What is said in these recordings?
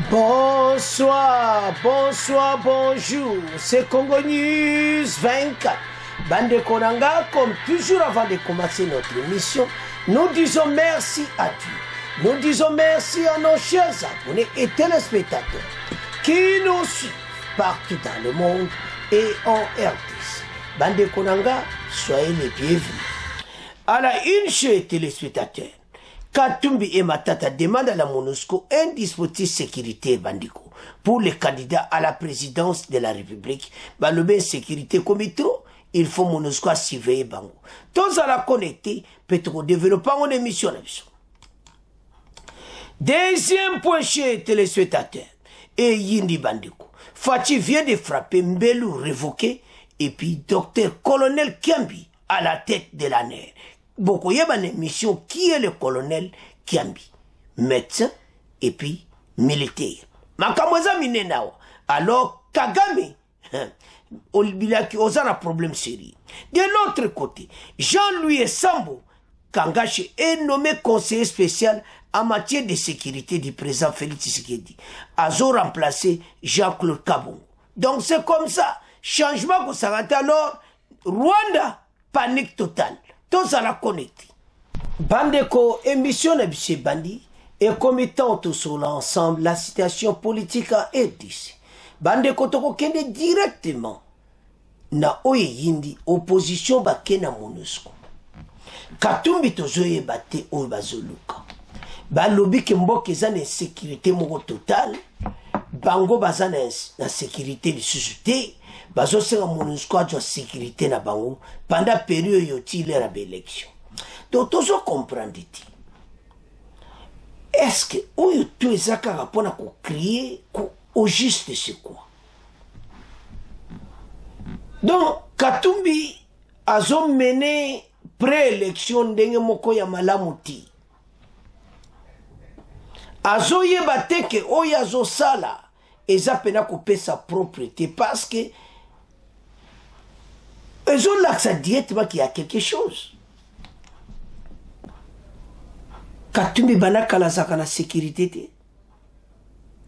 Bonsoir, bonsoir, bonjour, c'est Congo News 24. Bande Konanga, comme toujours avant de commencer notre émission, nous disons merci à Dieu. Nous disons merci à nos chers abonnés et téléspectateurs qui nous suivent partout dans le monde et en RDC. Bande Konanga, soyez les bienvenus. À la une, chers téléspectateurs, Katumbi et Matata demandent à la MONUSCO un dispositif sécurité bandiko pour les candidats à la présidence de la République. Le sécurité comité, il faut MONUSCO surveiller bango. Tous à la connecter, peut-être développer une émission. Deuxième point chez téléspectateurs, et Yindi bandiko. Fati vient de frapper Mbelu révoqué et puis docteur colonel Kiambi à la tête de la NER. Beaucoup y a une émission qui est le colonel Kiambi, médecin et puis militaire. Makamwaza minenao. Alors Kagame, on a un problème sérieux. De l'autre côté, Jean-Louis Sambo Kangache est nommé conseiller spécial en matière de sécurité du président Félix Tshisekedi. Azo remplacé Jean-Claude Kabongo. Donc c'est comme ça. Changement qu'on s'arrête alors. Rwanda, panique totale. Tous à la connecter. Bandeko, émission de Bandi et commettant tout sur l'ensemble la situation politique à RDC. Bandeko toko kende directement na oye yindi opposition bakena MONUSCO. Katumbi tozoye bate oye bazoluka. Balobi ke mboke za na sécurité moko total. Bango baza na sécurité de société. Bazo senga MONUSCO a sécurité na bango pendant période yoti leur élection. Donc toujours comprendre ti. Est-ce que oyo tu ezaka rapona ko crier au juste c'est quoi? Donc Katumbi azo mené pré-élection ndenge moko ya malamuti. Azo yebate ke oyo azo sala eza pena couper sa propriété parce que ils ont l'accès direct qu'il y a quelque chose. Katumbi banaka la zaka na sécurité.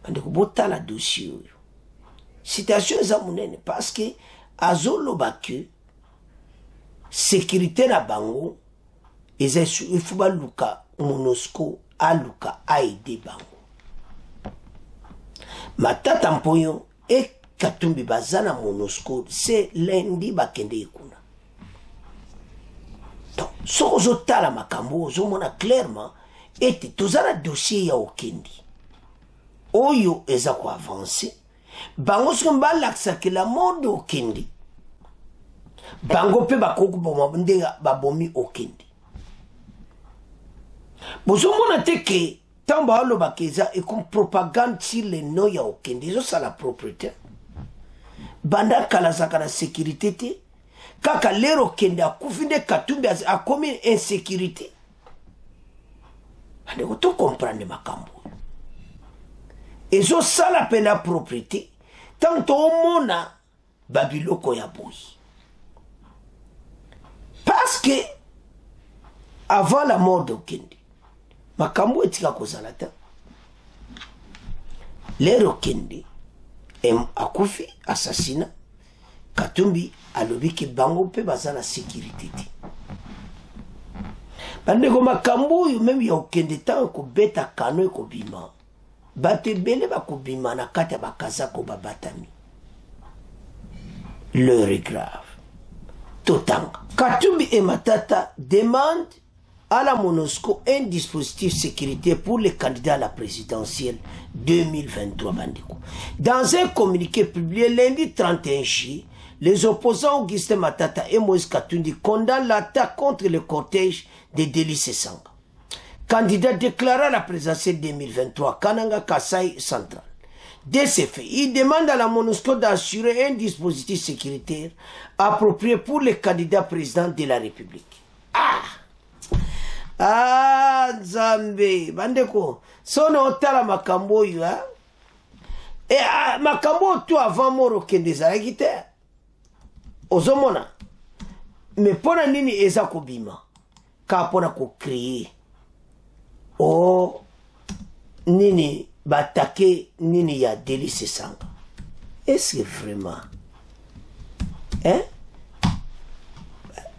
Bande ko bota la dossier. Situation za munene parce que azolo bakue sécurité na bango eza il faut ba luka MONUSCO a luka aider bango. Matata mpoyo et Katumbi bazana MONUSCO c'est lundi bakende kuna. Donc so ozotala makambo ozomona clairement ete tozala dossier ya okendi oyo eza ko avancer bango soki balakisa ke la mort okendi bango pe bakokuboma ndenge babomi okendi bozomona te ke ntango baolobaka eza ekom propagande sur le nom ya okendi ezosala propriété banda kalazaka na sécurité te kaka lero okende akufi nde Katumbi akomi insécurité. Ande to comprendre makambo ezo sala pena propriété tant omona babiloko ya boyi parce que avant la mort de Okende makambo etika kozala ta lero Okende akufi assassinat Katumbi alobi ke bango pe baza na sécurité te. Bandeko makambo oyo même ya Okende tango kobeta kano ekobima bato ebele bakobima na kati ya bakazako babatami. L'heure est grave. Totanga Katumbi et Matata demandent à la MONUSCO un dispositif sécurité pour les candidats à la présidentielle 2023 bandeko. Dans un communiqué publié lundi 31 juillet, les opposants Augustin Matata et Moïse Katumbi condamnent l'attaque contre le cortège de Délice Sanga. Candidat déclaré à la présidentielle 2023, Kananga Kasai Central. De ces faits, il demande à la MONUSCO d'assurer un dispositif sécuritaire approprié pour les candidats présidents de la République. Nzambe, bandeko, sono otala makambo yu, makambo tu avant moro kende zalaki te. Ozomona, mais pona nini eza kobima, ka pona ko créer. Oh, nini batake nini ya Délice Sanga. Est-ce que vraiment hein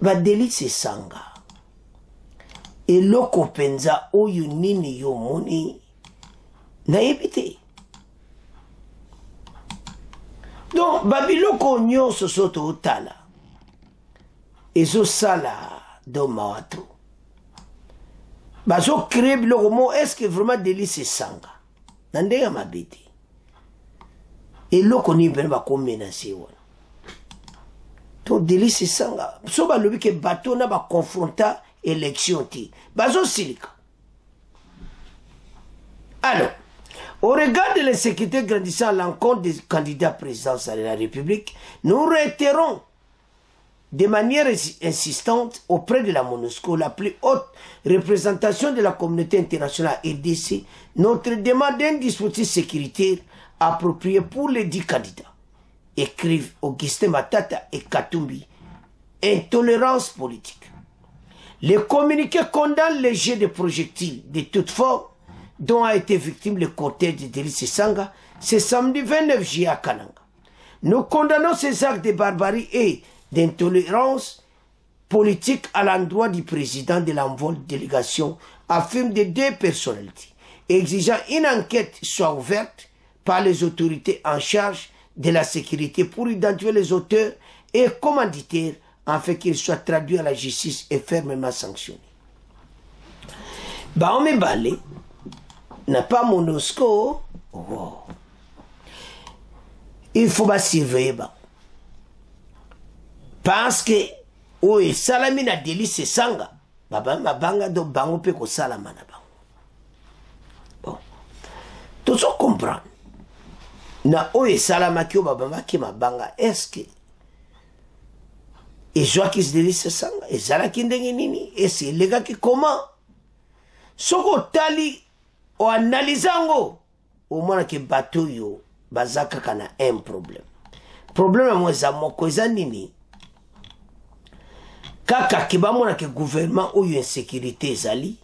ba Délice Sanga eloko penza oyo nini yo moni na ebite. Donc babiloko nyonso soto otala ezo sala do mawato bazo créer biloko mo. Est-ce que vraiment Délice Sanga na ndenge mabete eloko ni bene bakomenase wana. Donc Délice Sanga so balobi ke bato na bakonfronta élection ti bazo silika. Alors au regard de l'insécurité grandissant à l'encontre des candidats présidentiels de la République, nous réitérons de manière insistante auprès de la MONUSCO, la plus haute représentation de la communauté internationale RDC, notre demande d'un dispositif sécuritaire approprié pour les 10 candidats. Écrivent Augustin Matata et Katumbi. Intolérance politique. Les communiqués condamnent les jets de projectiles de toute forme dont a été victime le cortège de Délice Sanga ce samedi 29 juillet à Kananga. Nous condamnons ces actes de barbarie et d'intolérance politique à l'endroit du président de l'envoi de délégation, affirme de 2 personnalités, exigeant une enquête soit ouverte par les autorités en charge de la sécurité pour identifier les auteurs et commanditaires afin qu'ils soient traduits à la justice et fermement sanctionnés. Baome Bale n'a pas MONUSCO. Oh. Il faut pas surveiller. Parce que oui, salami na Délice Sanga baba mabanga do bango pe ko salama na bango. Bon. Tout ça comprendre. Na oye salama ki baba maki mabanga est-ce que et Joaquin Délice Sanga et zala ki ndenge nini est-ce les gars qui comment soko tali o analizango au moins que bateau yo bazaka kana un problème. Problème moi za moko za nini kaka kibamona ke gouvernement ou insécurité zali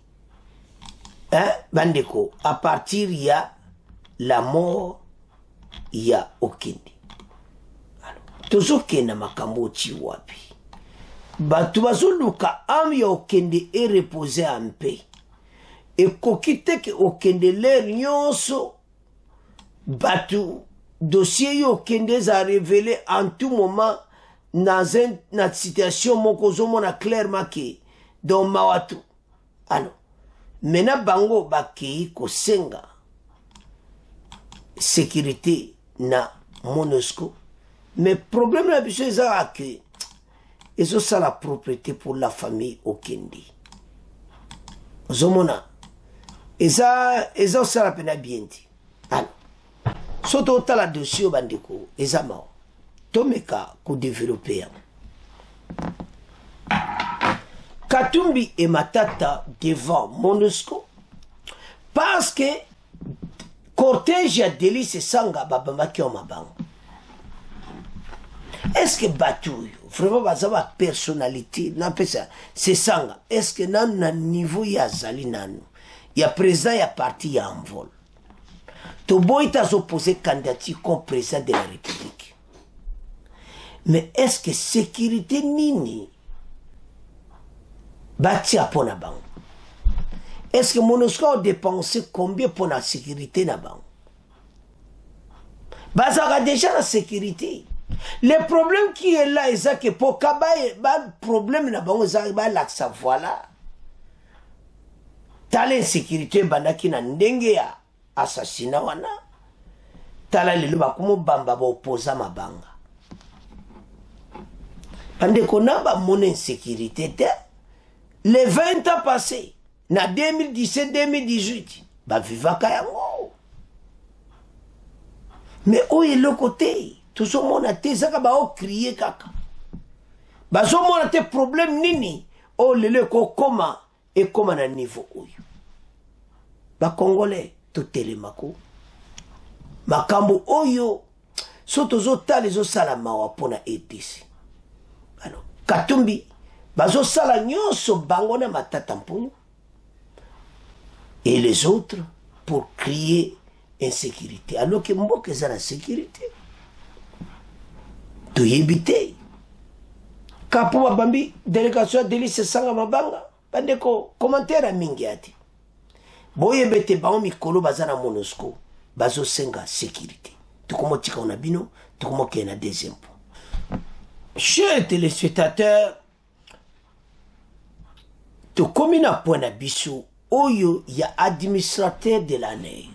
hein bandeko à partir ya la mort ya okende. Alors toujours kena makambo chi wapi batu bazuluka am ya okende et reposer en paix. Et kokite ke okende l'air nyonso batu dossier yo okende za révélé en tout moment dans une situation moko mona clairement que dans mawatu. Alors mena bango bakei ko senga sécurité na MONUSCO, mais problème la biso eza que ezo ça la propriété pour la famille okende zomona eza ça la pena bien dit. Alors soto tala dossier bandeko eza mao tomeka ko développer. Katumbi et Matata devant MONUSCO parce que cortège à Délice Sanga babamaki o mabango. Est-ce que Batou vraiment bazaba personnalité na pesa c'est Sanga est-ce que na niveau ya zali nanu ya président ya parti ya envol to boy ta opposé candidature comme président de la République. Mais est-ce que sécurité nini bâti à pona bango? Est-ce que MONUSCO a dépensé combien pour la sécurité na bango? Bazara déjà la sécurité. Le problème qui est là, c'est que pour Kabaye, le problème na bango, c'est que voilà. T'as l'insécurité, bandaki na ndenge ya assassinat wana. T'as le bakumo bamba ba opposa mabanga. Pande konaba mon insécurité, les 20 ans passés, na 2017-2018, ba vivaka yango. Mais où est le côté? Tout ce monde a été ça ba o crier kaka. Ba so monde a été problème nini? Oh lele ko koma et comment na niveau oyo. Ba congolais tout telemako. Makambo oyo soto zo tali zo salama wa pona ETC. Alors Katumbi bazo sala nyonso bango na Matata Mponyo et les autres pour crier insécurité alors que mboka eza na sécurité toyebi te kapo babambi délégation ya Délice Sanga Mabanga bandeko commentaire mingi ati boyebe te bango mikolo baza na MONUSCO bazosenga sécurité tokomotika na bino tokomokee na deuxième point. Chers téléspectateurs, tokomi na point na biso oyo ya administrateur de l'année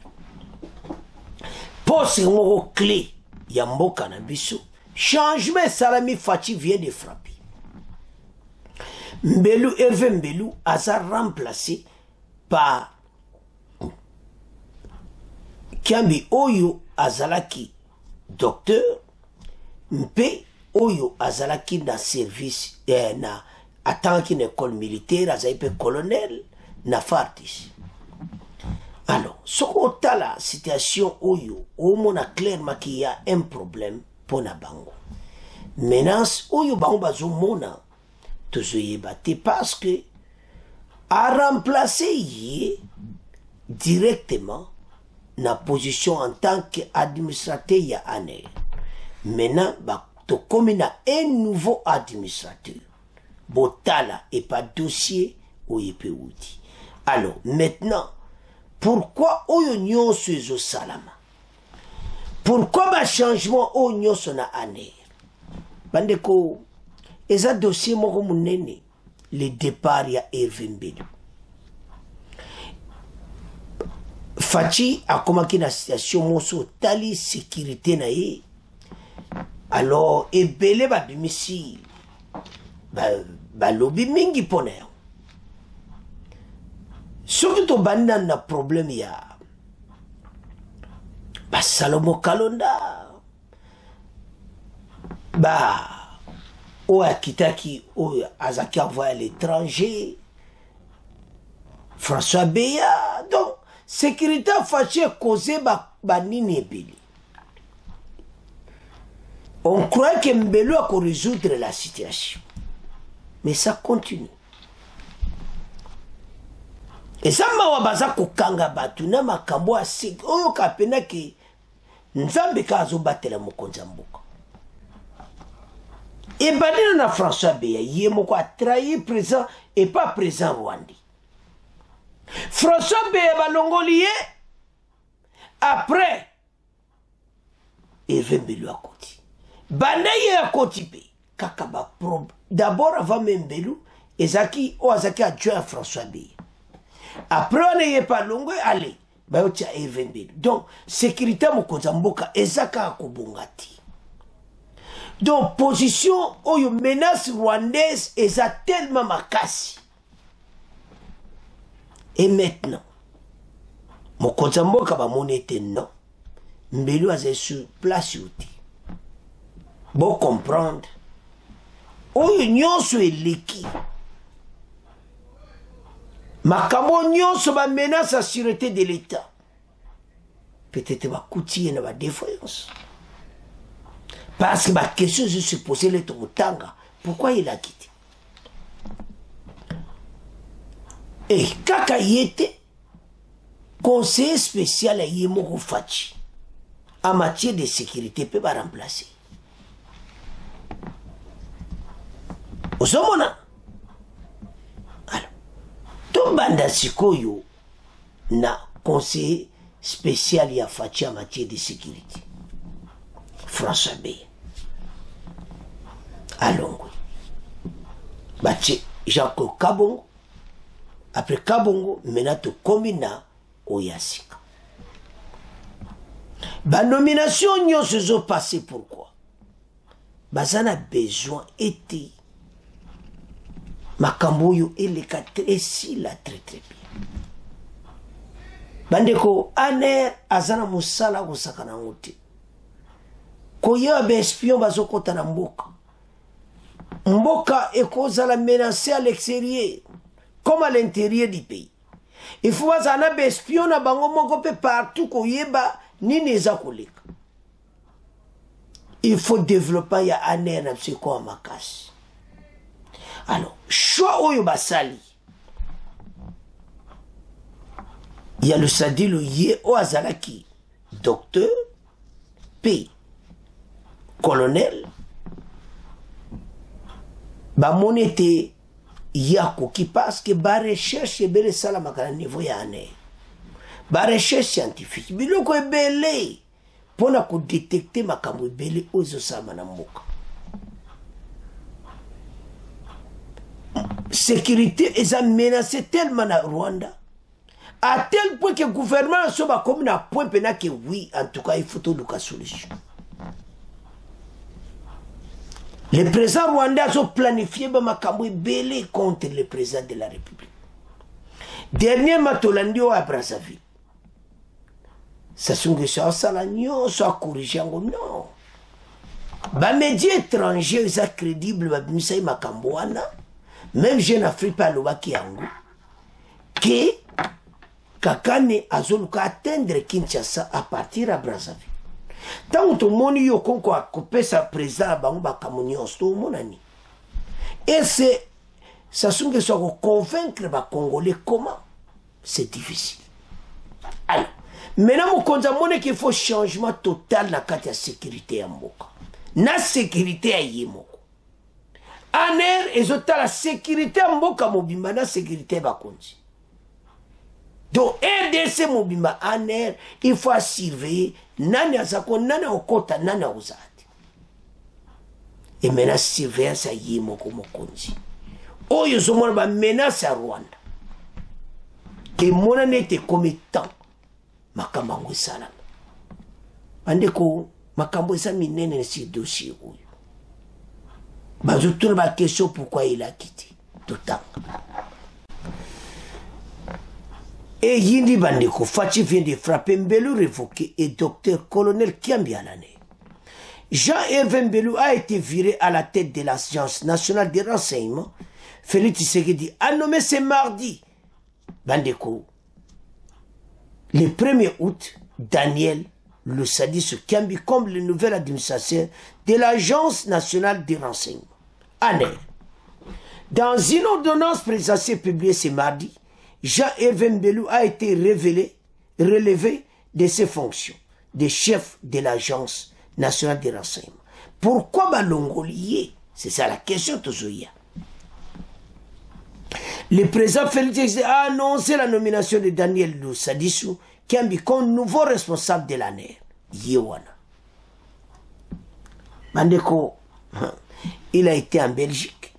poste moko clé ya mboka na biso changement salami Fachi vient de frapper. Mbelu Hervé Mbelu aza remplacé par Kiambi oyo azalaki docteur mpe oyo azalaki na service na atanki na école militaire azali pe colonel na FARDC. Alors soko otala situation oyo omona clairement qu'il y a un problème pour na bango menace oyo bango bazomona tozoyeba te parce que a remplacer ye directement na position en tant qu'administrateur ya ANER. Maintenant tokomi na un nouveau administrateur botala et pas dossier oyepe outi. Alors maintenant pourquoi oyo nyonso ezo salama, pourquoi ba changement oyo nyonso na ANER bandeko eza dossier moko munene le départ ya Hervé Mbelu. Fachi akomaki na situation moso tali sécurité na ye alors ebele babimisi balobi mingi mpona yango soki tobandi na problème ya Salomo Kalonda oyo akitaki oyo azaki envoyé à l'étranger François Beya. Donc sécurité Fachi causé banini ebele. On croit que Mbelu a résoudre la situation. Mais ça continue. Et ça m'a baza kokanga batu na makambo asi oyo kapena ke nzambe ka azobatela mokonzi mboka. Et badina na François Beya ye moko a trahi présent et pas présent Rwanda. François Beya balongoli après Hervé Mbelu a koti. Banaye a koti pe kaka ba probe. D'abord avant Mbelu ezaki o azaki adjoint à François Beya. Après on n'est pas long allez ba yotia Hervé Mbelu. Donc sécurité mokonza mboka ezaka akobongati. Donc position oyo menace rwandaise eza tellement makasi. Et maintenant mokonza mboka ba monete non Mbelu azali sur place yote. Bon comprendre oyo nyonso eleki makambo nyonso ba menace à sûreté de l'État peut-être ba koutier na ba défense parce que ba question je se poser le tanga pourquoi il a quitté et kaka yete conseiller spécial à Yemoko Fachi en matière de sécurité peut pas remplacer. Osomona alors to banda sikoyo na conseiller spécial ya Fachi en matière de sécurité François Beya alongo bache Jacques Kabongo après Kabongo maintenant to komina oyasika ba nomination nyonso zo passé pourquoi bazana besoin été makambo yo eleka tresi la très bien bandeko ANER azana musala kusakana ngote koya be espion bazokota na mboka mboka ekozala menacée à l'extérieur comme à l'intérieur du pays. Il faut bazana be espion na bango moko pe partout koyeba nini eza koleka. Il faut développer ya ANER na psycho makasi. Alors, choix oyo basali. Il y a le sadilo ye o azalaki docteur, P, colonel, ba monete yako qui passe que ba recherche belle sala makana niveau ya ane. Ba recherche scientifique biloko ebele pona ko détecter makambo ebele ozo sama na mboka. Sécurité est menacée tellement na Rwanda à tel point que le gouvernement soit comme un point pénal que oui, en tout cas, il faut trouver une solution. Les présidents rwandais ont planifié Makambo belé contre le président de la République. Dernièrement, Tolandio à Brazzaville. Ça sont que ça salagno, soit corrigé non. Les médias étrangers sont crédibles, Makambo même jeune Afrique par le Wakiango, que Kakane azoluka atteindre Kinshasa à partir de Brazzaville. Tant que mon yo konko a coupé sa président à Bangba Kamunion, c'est au monani. Et c'est ça sont que ça convaincre les Congolais comment c'est difficile. Alors, maintenant on considère qu'il faut changement total dans la sécurité en Mboka. Na sécurité à Yemoko. En air, et la sécurité en Mboka mobimba na sécurité bakonzi. Donc, RDC mobimba en air, il faut surveiller nani azako, nani okota, nani ozati. Et maintenant, surveillance à Yemoko mokonzi. Oh, ils ont une menace à Rwanda. Et mon année était comme temps. Makambo salam. Andeko, makambo sa minene si dossier. Je tourne ma question pourquoi il a quitté. Tout le temps. Et Yindi Bandeko, Fachi vient de frapper Mbelu révoqué et docteur colonel Kiambi à l'année. Jean-Hervé Mbelu a été viré à la tête de l'Agence nationale des renseignements. Félix Tshisekedi a nommé ce mardi Bandeko. Le 1er août, Daniel Lusadisu Kiambi comme le nouvel administrateur de l'Agence nationale des renseignements. Année. Dans une ordonnance présidentielle publiée ce mardi, Jean-Hervé Mbelu a été relevé de ses fonctions de chef de l'Agence nationale des renseignements. Pourquoi Balongolier? C'est ça la question Tozoya. Le président Félix a annoncé la nomination de Daniel Lusadisu Kiambi comme nouveau responsable de l'ANER. Yewana. Bandeko, il a été en Belgique.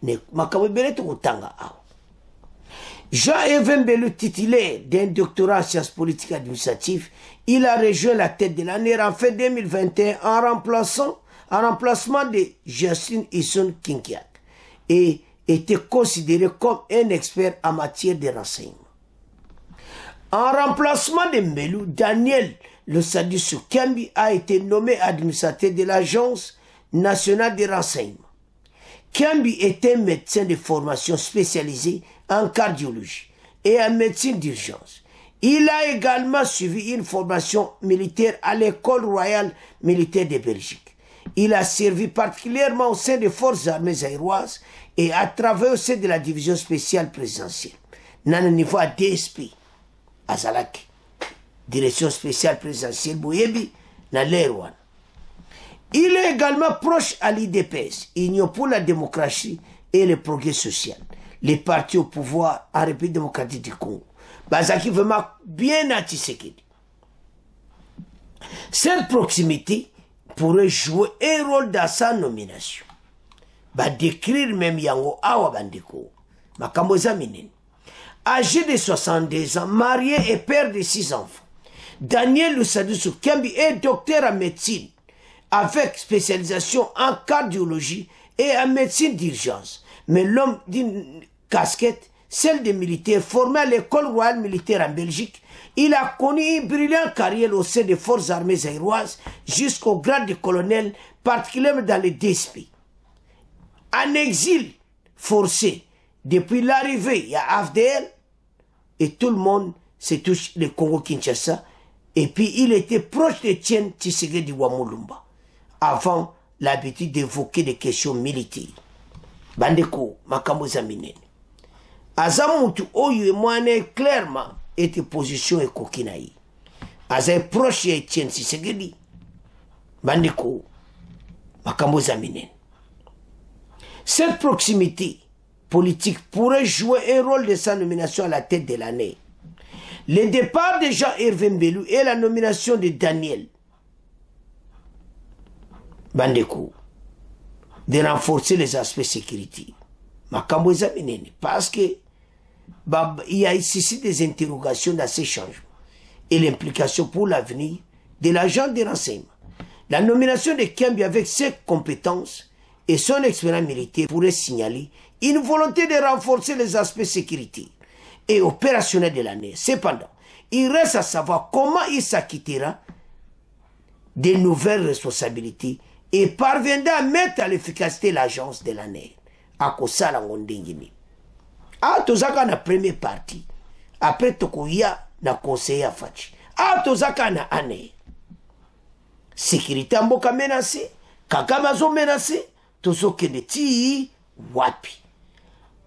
Jean-Hervé Mbelu, titulaire d'un doctorat en sciences politiques et administratives, il a rejoint la tête de l'ANER en fin 2021 en remplacement de Justin Isson Kinkiat et était considéré comme un expert en matière de renseignement. En remplacement de Mbelu, Daniel Lusadisu Kiambi a été nommé administrateur de l'Agence nationale des renseignements. Kiambi était médecin de formation spécialisé en cardiologie et en médecine d'urgence. Il a également suivi une formation militaire à l'école royale militaire de Belgique. Il a servi particulièrement au sein des forces armées aéroises et a travaillé au sein de la division spéciale présidentielle. Dans le niveau à DSP, à Zalaki, direction spéciale présidentielle Boyebi, dans l'Airwan. Il est également proche à l'IDPS, Union pour la démocratie et le progrès social, les partis au pouvoir en République démocratique du Congo. Bazaki vraiment bien à Tshisekedi. Cette proximité pourrait jouer un rôle dans sa nomination. Ba décrire même Yango Awa Bandeko, Makambo Zaminen. Âgé de 62 ans, marié et père de 6 enfants, Daniel Lusadisu Kiambi est docteur en médecine, avec spécialisation en cardiologie et en médecine d'urgence. Mais l'homme d'une casquette, celle des militaires, formé à l'école royale militaire en Belgique, il a connu une brillante carrière au sein des forces armées aéroises jusqu'au grade de colonel, particulièrement dans les DSP. En exil forcé, depuis l'arrivée à AFDL, et tout le monde se touche le Congo-Kinshasa, et puis il était proche de Tien Tshisekedi Wamulumba, avant l'habitude d'évoquer des questions militaires. Bandeko, Makambo Zaminene. Azamutu Oyu et Moine clairement était position et kokinaï. aza proche ya Etienne Tshisekedi bandeko makambo zaminen. Cette proximité politique pourrait jouer un rôle de sa nomination à la tête de l'année. Le départ de Jean-Hervé Mbelu et la nomination de Daniel bandeko de renforcer les aspects sécurité. Makambo zaminen parce que il y a ici des interrogations dans ces changements et l'implication pour l'avenir de l'agent de renseignement. La nomination de Kiambi avec ses compétences et son expérience militaire pourrait signaler une volonté de renforcer les aspects sécurité et opérationnels de l'année. Cependant, il reste à savoir comment il s'acquittera des nouvelles responsabilités et parviendra à mettre à l'efficacité l'agence de l'année. À Kosala Ngondengini. Ah, tozaka na première partie. Après tokoya na conseiller Fachi. Ah, tozaka na année. Sécurité mboka menacée. Kagame zo menacé. Tozoke de ti wapi.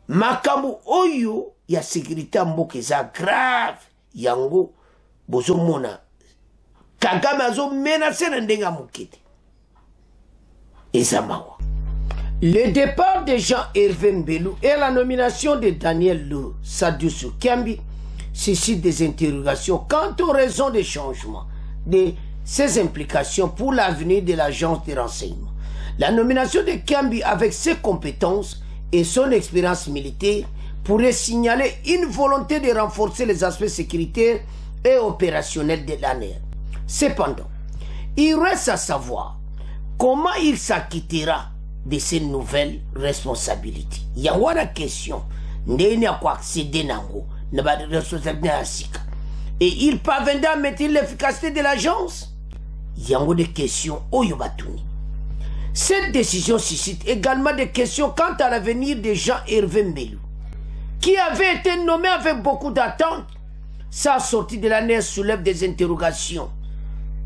Makambo oyo ya sécurité mboka za grave. Yango bozo mona. Kagame zo menacé na ndenga mukete. Ezamawa. Le départ de Jean-Hervé Mbelu et la nomination de Daniel Sadoussou Kiambi suscitent des interrogations quant aux raisons des changements de ses implications pour l'avenir de l'agence de renseignement. La nomination de Kiambi avec ses compétences et son expérience militaire pourrait signaler une volonté de renforcer les aspects sécuritaires et opérationnels de l'année. Cependant, il reste à savoir comment il s'acquittera de ces nouvelles responsabilités. Il y a une question. Et il parviendra à mettre l'efficacité de l'agence. Il y a des questions. Cette décision suscite également des questions quant à l'avenir de Jean-Hervé Mbelu, qui avait été nommé avec beaucoup d'attentes. Sa sortie de l'année soulève des interrogations.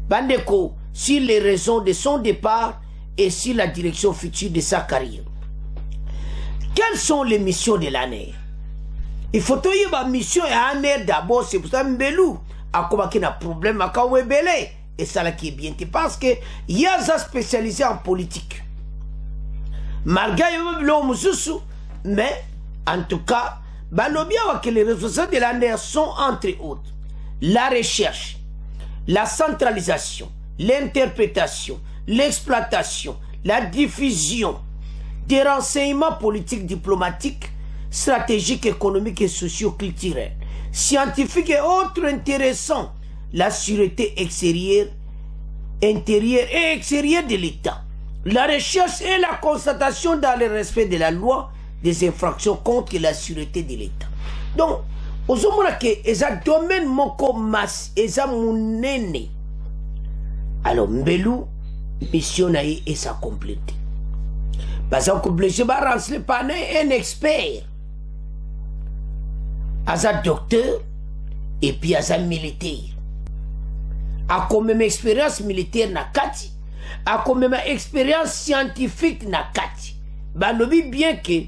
Bandeko, sur les raisons de son départ et sur la direction future de sa carrière. Quelles sont les missions de l'année? Il faut que la mission est année d'abord, c'est pour ça que Mbelu a commencé un problème à Kawebele. Et ça là qui est bien, parce que il y a des spécialisés en politique. Malgré mais en tout cas, que les responsables de l'année sont entre autres la recherche, la centralisation, l'interprétation, l'exploitation, la diffusion des renseignements politiques, diplomatiques, stratégiques, économiques et socio-culturels, scientifiques et autres intéressants, la sûreté extérieure, intérieure et extérieure de l'État, la recherche et la constatation dans le respect de la loi des infractions contre la sûreté de l'État. Donc, aux hommes que les domaines moko mas, les amunene. Alors, Mbelu, mission naïe et sa complété. Parce que obligé de rentrer par un expert, un docteur et puis un militaire. A quand même expérience militaire na kati, a quand même expérience scientifique na kati. Bah lobi bien que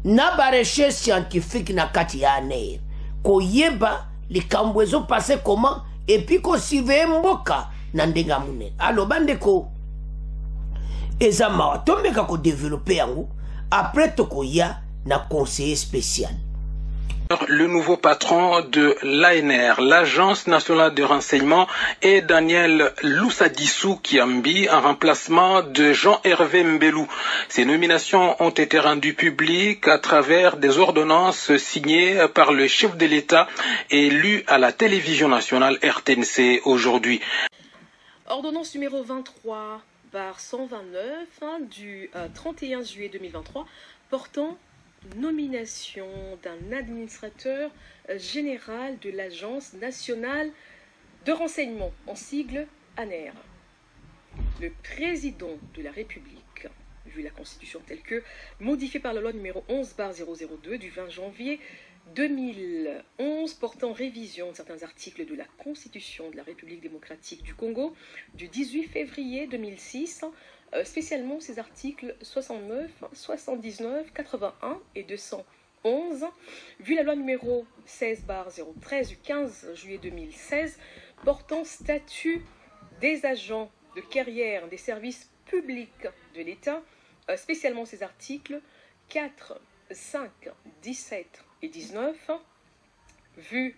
na ba recherche scientifique na kati ya aner. Ko yeba les cambouezo passer comment et puis ko surveille mboka na ndenga mune. Alors bandeko ezama tombe ka ko développer yango après toko ya na conseiller spécial. Le nouveau patron de l'ANR, l'Agence nationale de renseignement, est Daniel Lussadissou Kiambi, en remplacement de Jean-Hervé Mbelu. Ces nominations ont été rendues publiques à travers des ordonnances signées par le chef de l'État et lues à la télévision nationale RTNC aujourd'hui. Ordonnance numéro 23/129 du 31 juillet 2023 portant nomination d'un administrateur général de l'Agence nationale de renseignement, en sigle ANR. Le président de la République, vu la Constitution telle que modifiée par la loi numéro 11/002 du 20 janvier 2011 portant révision de certains articles de la Constitution de la République démocratique du Congo du 18 février 2006, spécialement ces articles 69, 79, 81 et 211, vu la loi numéro 16/013 du 15 juillet 2016 portant statut des agents de carrière des services publics de l'État, spécialement ces articles 4, 5, 17 et 19, vu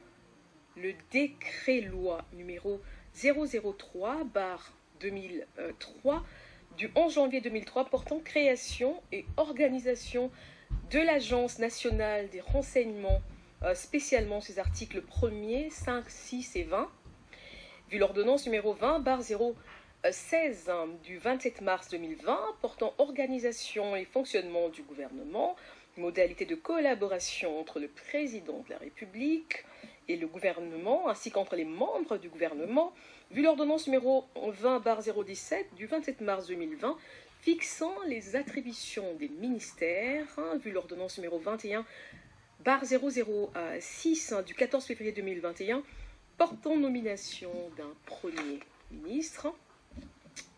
le décret-loi numéro 003/2003 du 11 janvier 2003 portant création et organisation de l'Agence nationale des renseignements, spécialement ses articles 1er, 5, 6 et 20, vu l'ordonnance numéro 20/016 du 27 mars 2020 portant organisation et fonctionnement du gouvernement, modalités de collaboration entre le président de la République et le gouvernement, ainsi qu'entre les membres du gouvernement, vu l'ordonnance numéro 20/017 du 27 mars 2020, fixant les attributions des ministères, vu l'ordonnance numéro 21/006 du 14 février 2021, portant nomination d'un Premier ministre,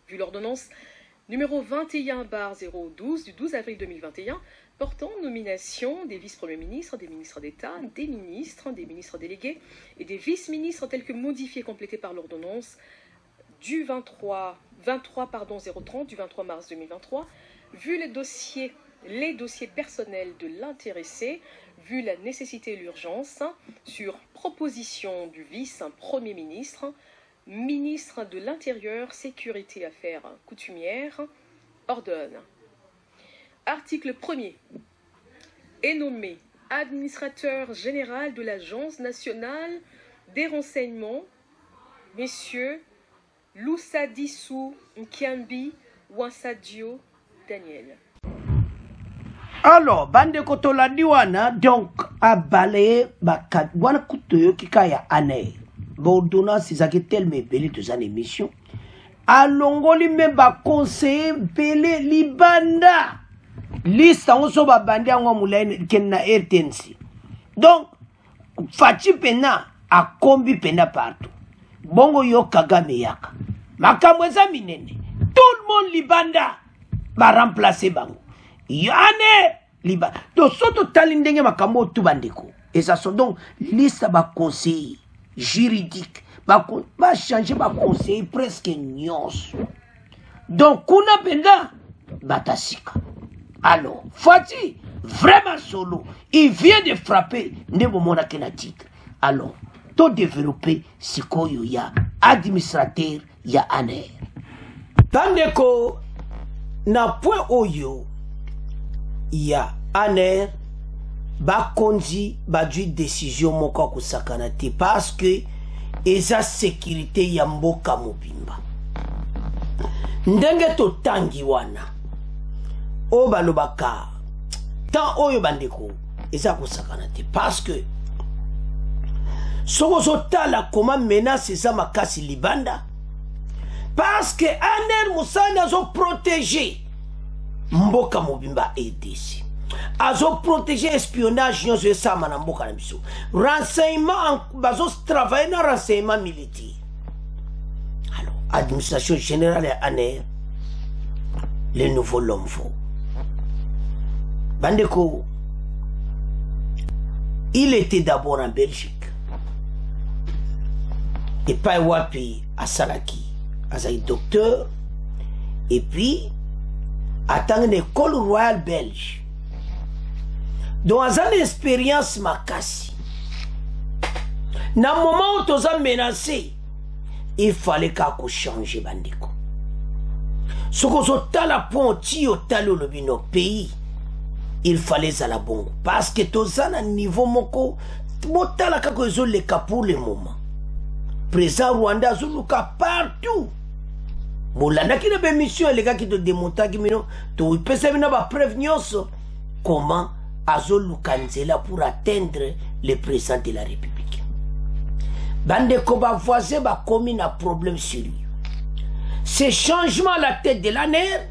vu l'ordonnance numéro 21/012 du 12 avril 2021, portant nomination des vice-premiers ministres, des ministres d'État, des ministres délégués et des vice-ministres tels que modifiés et complétés par l'ordonnance du 030 du 23 mars 2023, vu les dossiers personnels de l'intéressé, vu la nécessité et l'urgence, sur proposition du vice-premier ministre, ministre de l'Intérieur, Sécurité et Affaires coutumières, ordonne. Article 1er. Est nommé administrateur général de l'Agence nationale des renseignements, messieurs Lusadisu Nkiambi Wansadio Daniel. Alors, bande kotolandi wana, donc, a balayé, wana kutoyo kikaya ane. Bordona, c'est ça qui est tellement belé de sa émission. A longoli me ba conseiller belé libanda. Liste on so ba bandi ango mulaine kenna RTNC. Donc, fachi pena, a kombi pena partout. Bongo yo Kagame yaka. Makamweza minene. Tout le monde libanda va remplacer bango. Yane liba. Donc soto talindenge makamo tu bandeko. Et ça sont donc liste ba conseiller juridique ba changer ba conseiller presque nyos. Donc kuna penda batasika. Alors Fati vraiment solo, il vient de frapper Nebo Mona Kenatik. Alors tout développer sikoyo ya administrateur ya aner. Tandeko na point oyo ya aner ba konzi ba dui décision moko kusakana te parce que eza sécurité ya mboka mobimba. Ndenge to tangi wana o balobaka tant oyo bandeko eza kusakana te parce que Sogozotala comment menace ça makasi libanda parce que aner musana zo protéger mboka mobimba EDC azo protéger espionnage nyozo sama na mboka na biso renseignement bazo travailler na renseignement militaire. Alors administration générale et aner le nouveau Lomfo bandeko il était d'abord en Belgique. Et pas wapi à Salaki, à docteur, et puis attendre une école royale belge. Donc, à une expérience makasi. Dans le moment où tu as menacé, il fallait qu'on change bandiko. Ce que tu as la ponti au talo le bino pays, il fallait à la bongo. Parce que tu as un niveau moko, tu as la kako le cas pour le moment. Président Rwanda Zuluka partout. Molanda qui n'a pas mission les gars qui te démontent qui mino tu peux savoir ba prévenir comment Azoluka Nzela pour atteindre le président de la République. Bande koba voisin ba commis un problème sérieux. Ce changement à la tête de l'ANER,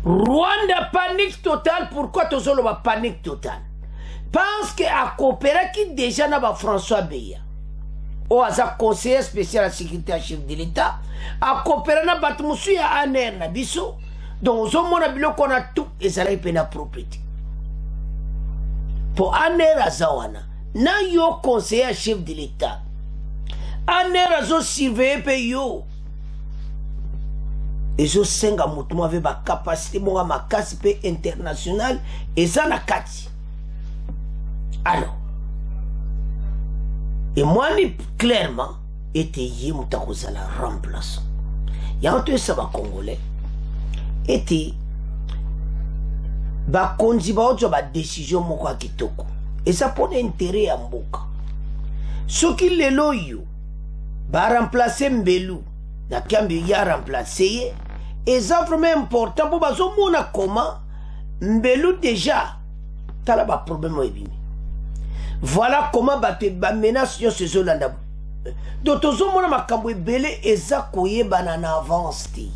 Rwanda panique totale. Pourquoi tu as panique totale? Parce que à coopérer qui déjà n'a pas François Beya. Ou à sa conseiller spécial à la sécurité à chef de l'État, à coopérer na batmusu ya aner na biso, donc on a bilo qu'on a tout et ça est la propriété. Pour aner à zawana, na yo conseiller à chef de l'État, ANER azo surveiller pe yo ezo senga mutu mo avec ba capacité mo makasi pe international eza na kati. Alors et moi ni clairement était yé mutakoza la remplaçant ya oto ça ba congolais était ba konzi ba oto ba décision moko a kitoko et ça pone intérêt ya mboka soki lelo yo ba remplacer Mbelu na kambi ya remplacer et ça vraiment important pour bazo mona comment Mbelu déjà tala ba problème ebimi. Voilà comment ba menace yo ce landa donc tozo mona makambo ebele eza koyeba na avance ti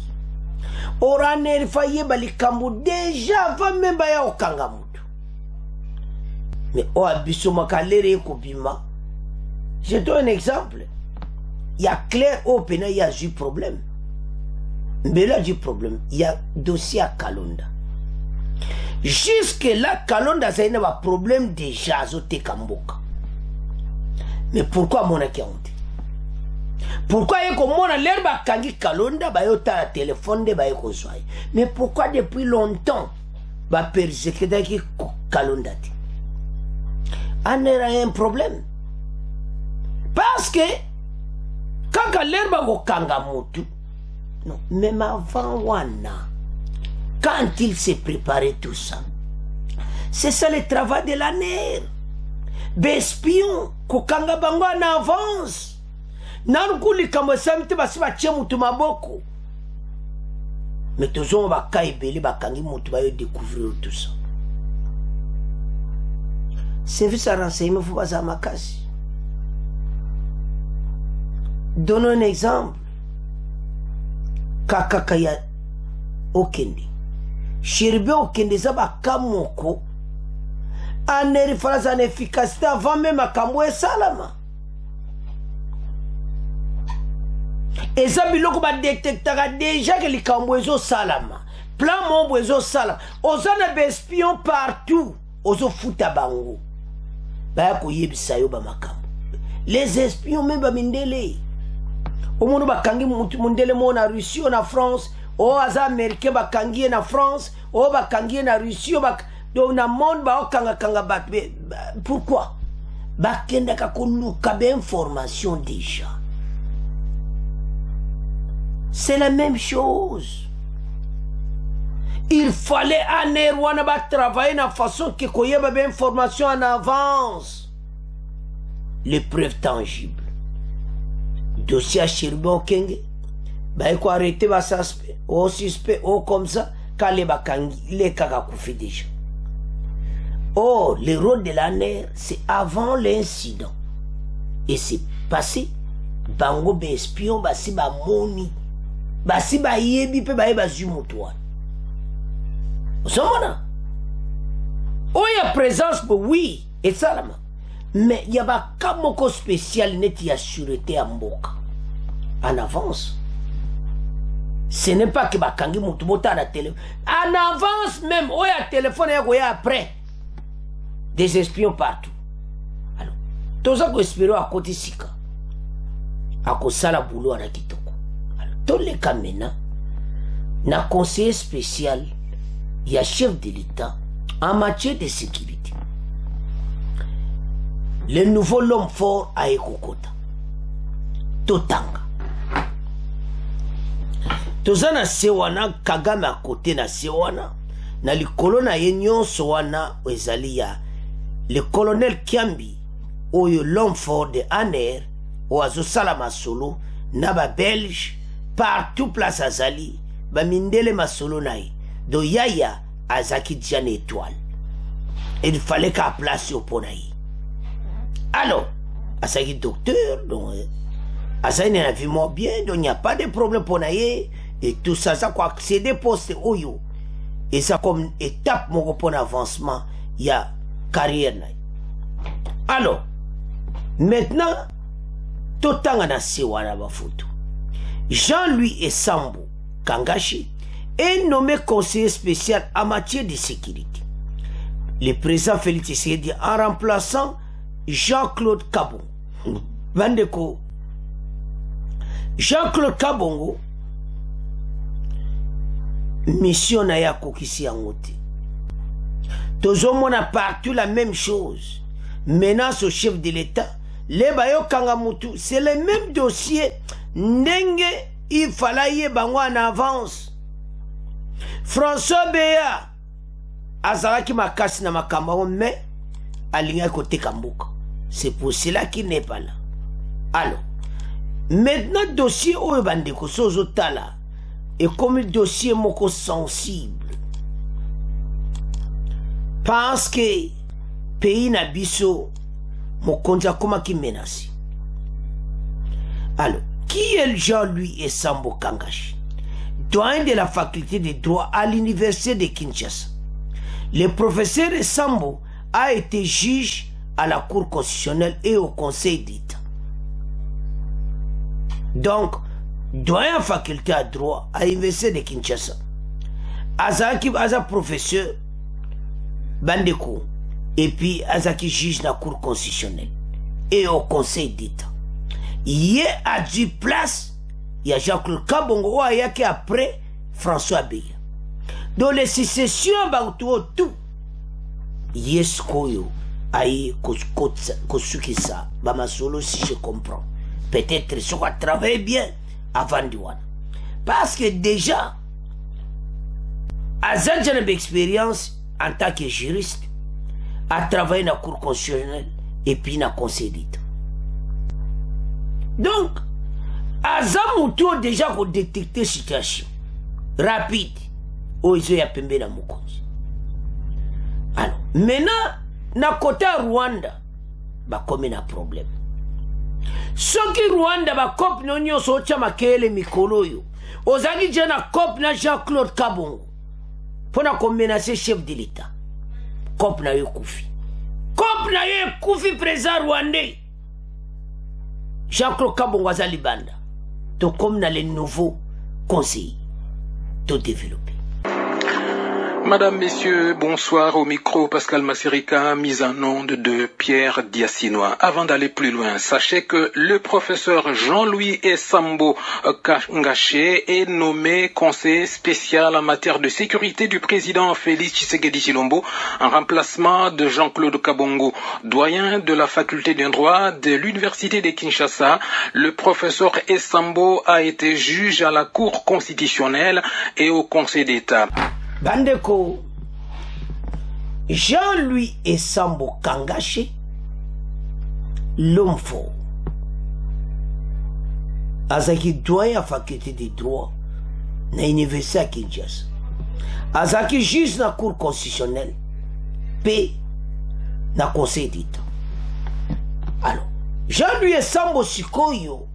oraner faye balikambo déjà avant même ba ya okanga mutu mais o abiso makalere ekobima. Je donne un exemple. Il y a clair au pénal, il y a eu problème. Mais là, du problème, il y a dossier à Kalonda. Jusque là, Kalonda, ça y a un problème déjà à Kamboka. Mais pourquoi mon account? Pourquoi il y a comme mon l'herbe à Kangi Kalonda, bah yo ta téléphone de bah yo soy. Mais pourquoi depuis longtemps, bah persécuter qui Kalonda? On a un problème. Parce que quand l'herbe go kangamutu, non, même avant Wana, quand il s'est préparé tout ça, c'est ça le travail de l'ANER. Bespion, kokanga bango en avance. Nankuli kama samte basi bachie mutu maboko. Mais toujours on va kaibeli bakangi mutu ba yo découvrir tout ça. Service à renseignement faut pas makasi. Donnons un exemple. Kakakaya Okende. Shiribe Okende zaba kamoko. ANER fasse en efficacité avant même à Kamwe Salama. Et ça, biloko ba détectera déjà que les Kamwezo Salama. Plan mon boezo Salama. Ozana bespion partout. Ozo futa bango. Ba ko yebisa yo ba makambo. Les espions même ba mindele. Au monde bakangi mundele mo na Russie na France, o aza américain bakangi na France, o bakangi na Russie donc na monde ba okanga kanga bat. Pourquoi? Bakenda ka konuka be information déjà. C'est la même chose. Il fallait ANER wana ba travailler na façon que koyeba be information en avance. Les preuves tangibles. Dossier à Chirbo Kenge, bah il faut arrêter ma suspect, au suspect, au comme ça, quand les bakangi, les kakakoufi déjà. Oh, le rôle de l'ANER, c'est avant l'incident. Et c'est passé, bango be espion, basi ba moni, basi ba yebi, pe ba yeba zumotouane. Vous savez, oh, il y a présence, oui, et ça là, mais il y a pas kamoko spécial net y a sûreté à Mboka en avance. Ce n'est pas que bakangi mutubota à la télé. En avance même, oh, il y a téléphone et après. Des espions partout. Alors, tout ça qu'on espère à côté sika. À cause ça la boulot à la kitoko. Alors, tous les cas maintenant, na conseiller spécial, il y a chef de l'État en matière de sécurité. Le nouveau l'homme fort à Ekokota. Totanga. Tozana sewana Kagame à côté na sewana. Na likolo na yenyon sowana ezali ya. Le colonel Kiambi oyo l'homme fort de ANER oazo salama solo na ba belge partout place azali ba mindele masolo nae. Do yaya azaki diane étoile. Il fallait qu'à place au ponaï. Alors, Asaki docteur, donc, Asaki n'a vu moins bien, donc il n'y a pas de problème pour naïe, et tout ça, ça quoi, c'est des postes oyo. Et ça comme étape, mon pour avancement, il y a carrière naïe. Alors, maintenant, tout le temps, on a sewana ba photo. Jean-Louis Esambo Kangashi est nommé conseiller spécial en matière de sécurité. Le président Félix Tshisekedi en remplaçant Jean-Claude Kabou. Vandeko, Jean-Claude Kabongo mission na ya kokisi yango te. Tozomona partout la même chose. Menace au chef de l'État. Les bayo kangamutu, c'est le même dossier. Ndenge il fallait bango en avance. François Béa azaraki makasi na makamba mais alinga côté Kambuka. C'est pour cela qu'il n'est pas là. Alors, maintenant dossier o bandeko sozo tala et comme dossier moko sensible. Parce que pays na biso mokonza koma ki menace. Alors, qui est Jean-Louis Esambo Kangashi, doyen de la faculté de droit à l'université de Kinshasa? Le professeur Esambo a été juge à la Cour constitutionnelle et au Conseil d'État. Donc, doyen faculté à droit à l'université de Kinshasa. Azaki Aza professeur Bandeko et puis Azaki juge la Cour constitutionnelle et au Conseil d'État. Il a du place, il y a Jean-Claude Kabongo qui après François Béa. Dans les sécessions, tout, yes koyo aïe kosukisa bama solo si je comprends. Peut-être ça va travailler bien avant de voir. Parce que déjà, Azan j'ai une expérience en tant que juriste à travailler dans la Cour constitutionnelle et puis dans le Conseil d'État. Donc, Azamoutou déjà pour détecter situation rapide où ils ont pembé dans mon compte. Alors, maintenant, na côté Rwanda, bah comme un problème. Ce qui Rwanda ba cop no nyo so chama kele mikolo yo. Ozagi jana cop na Jean-Claude Kabongo. Pona ko menacer chef de l'État. Cop na yo kufi. Cop na yo kufi président rwandais. Jean-Claude Kabongo azali banda. To comme na les nouveaux conseillers. To développer. Madame, Messieurs, bonsoir. Au micro, Pascal Massirika, mise en onde de Pierre Diassinois. Avant d'aller plus loin, sachez que le professeur Jean-Louis Esambo Kangaché est nommé conseiller spécial en matière de sécurité du président Félix Tshisekedi Tshilombo en remplacement de Jean-Claude Kabongo, doyen de la faculté de droit de l'université de Kinshasa. Le professeur Esambo a été juge à la Cour constitutionnelle et au Conseil d'État. Bandeko, Jean-Louis Esambo Kangaché, l'homme fort, Azaki doyen à faculté de droit, na l'université à Kinshasa. Azaki juge na Cour constitutionnelle, P, na Conseil d'État. Alors, Jean-Louis Esambo Sikoyo,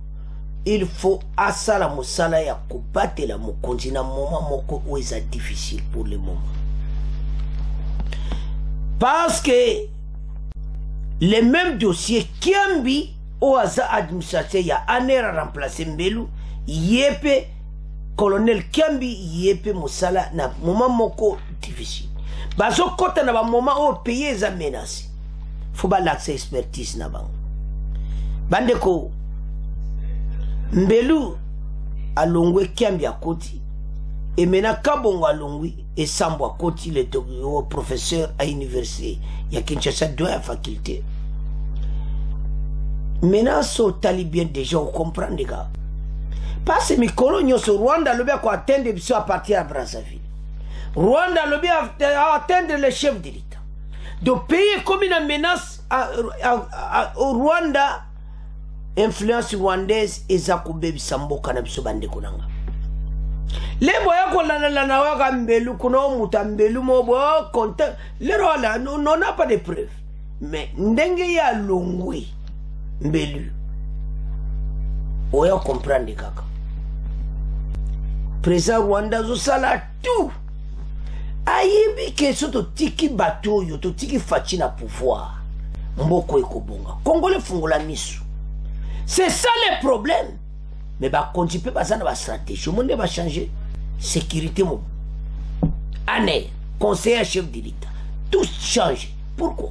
il faut asala musala ya kubate la mokonzi na moment moko où c'est difficile pour le moment. Parce que les mêmes dossiers Kiambi au hasard administratif ya anera remplacer Mbelu yepe colonel Kiambi yepe musala na moment moko difficile. Bazo kota na ba moment où pays za menacé. Faut ba l'accès expertise na bango. Bandeko Mbelu alongwe Kiambi à Koti et maintenant Kabongo alongwe et Sambo à Koti le professeur à l'université il y a Kinshasa doit à faculté. Maintenant so talibien déjà on comprend les gars parce que mes colonies sur Rwanda le bien quoi atteindre à partir à Brazzaville. Rwanda le bien atteindre le chef de l'État. Donc pays comme une menace au Rwanda. Influence rwandaise ezakoube bisambo kana biso bande konanga lebo yako la waka Mbelu kuno muta Mbelu mobo konta lero la non n'a pas de preuves mais ndenge ya longwe Mbelu oya comprendre kaka président Rwanda zo sala tout ayibi ke soto tiki bato yo to tiki fachi na pouvoir mboko ekobonga Congolais fungola misu. C'est ça le problème. Mais bah quand tu peux pas ça dans la stratégie, le monde va changer. Sécurité mon. Année, conseiller chef de l'État, tout change. Pourquoi?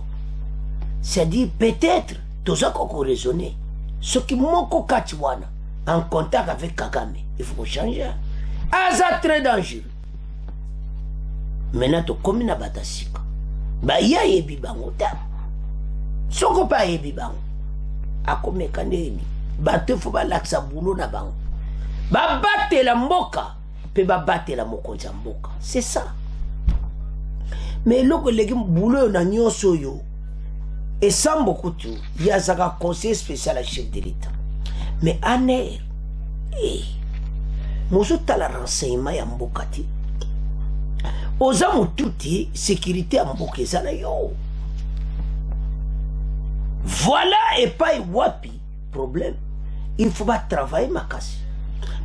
C'est-à-dire peut-être tous ceux qui ont raisonné, ceux qui manquent au Katiwana, en contact avec Kagame. Il faut changer. Aza très dangereux. Maintenant, tu comme na batasika. Ba ya yebi bango ta. Soko pa yebi bango. Akome kaneni. Bate faut ba laksa boulot na bango. Ba bate la mboka. Pe ba bate la mokonza mboka. C'est ça. Mais loko legi boulot na nyonso yo. Et sans beaucoup tout, il y a un conseil spécial à chef de l'État. Mais en air, nous avons la renseignement à Mbokati. Nous avons toute sécurité à Mbokati. Voilà et pas wapi problème. Il faut pas travailler ma casse.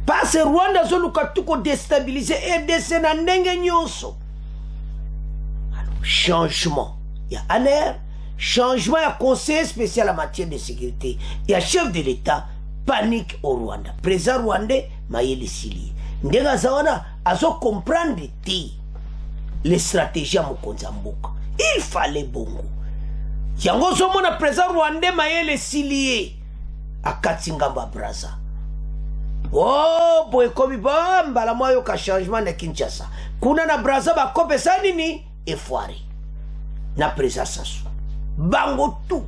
Parce que Rwanda a déstabilisé et déstabilisé. Alors, changement. Il y a un air. Changement à conseil spécial en matière de sécurité. Il y a chef de l'État, panique au Rwanda. Président rwandais, Mayele Sili. Ndega Zawana, azo comprendre les stratégies à Mokonzamboka. Il fallait bongo. Yango Zomona, président rwandais, Mayele Sili. A Katsingamba Braza. Oh, boy, komi bamba la moyo ka changement na Kinshasa. Kuna na Braza ba kope sanini, e foire. Na président Sassou. Bango tout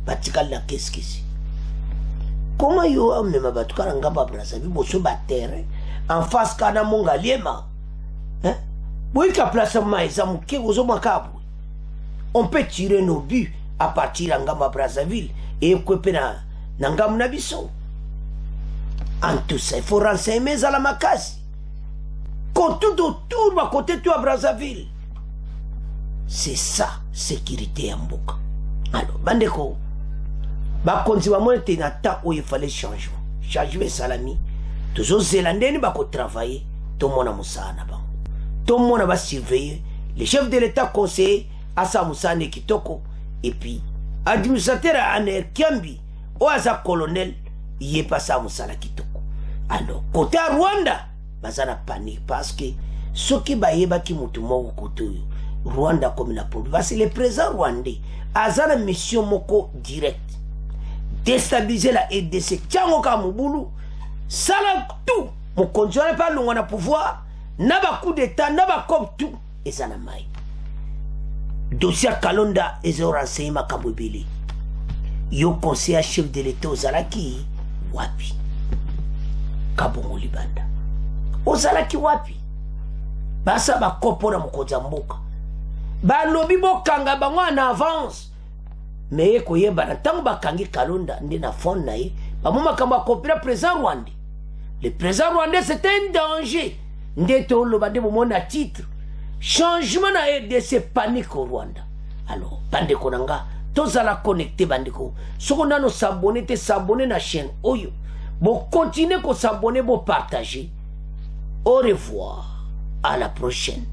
batikal la qu'est-ce comment yo amne mabatukara ngamba Brazzaville boso ba terrain en face kana monga liema hein boy ka place maïsa muke ozo makabu on peut tirer nos buts à partir de ngamba Brazzaville et kwepe na ngam na biso en tout ça il faut renseigner à la makasi quand tout autour va côté toi Brazzaville c'est ça sécurité en mboka. Alors, bandeko, bakonzi ba monete na ta où il fallait changement. Changement salami. Toujours zélandais ni bako travailler, tout mona musana ba. Tout mona va surveiller. Le chef de l'État conseiller asa musane kitoko et puis administrateur aner Kiambi ou asa colonel yé pas sa musala kitoko. Alors, côté Rwanda, bazana panique parce que ce qui ba yeba ki mutu moko koto yo. Rwanda comme la police. Parce que le président rwandais a une mission moko directe. Déstabiliser la RDC. Tiens, Kamoubulu. Ça là tout. Mon conjoint pas le a pouvoir. N'a pas coup d'état, n'a pas comme tout. Et ça n'a pas. Dossier Kalonda et son renseignement Kabouibili. Yo conseiller chef de l'État aux Zalaki. Wapi. Kabongo Libanda. Aux Zalaki Wapi. Basa ba kopo na mokonza mboka. Ba lobi bokanga bango en avance. Mais koyeba na tango bakangi Kalonda ndi na fond na ye. Ba moma kamba kopira président rwandais. Le président rwandais c'est un danger. Ndeto lo bande bomona titre. Changement na RDC panique au Rwanda. Alors bande konanga tozala connecté bandeko. Soko nano s'abonner te s'abonner na chaîne Oyo. Bon continuer ko s'abonner bon partager. Au revoir. À la prochaine.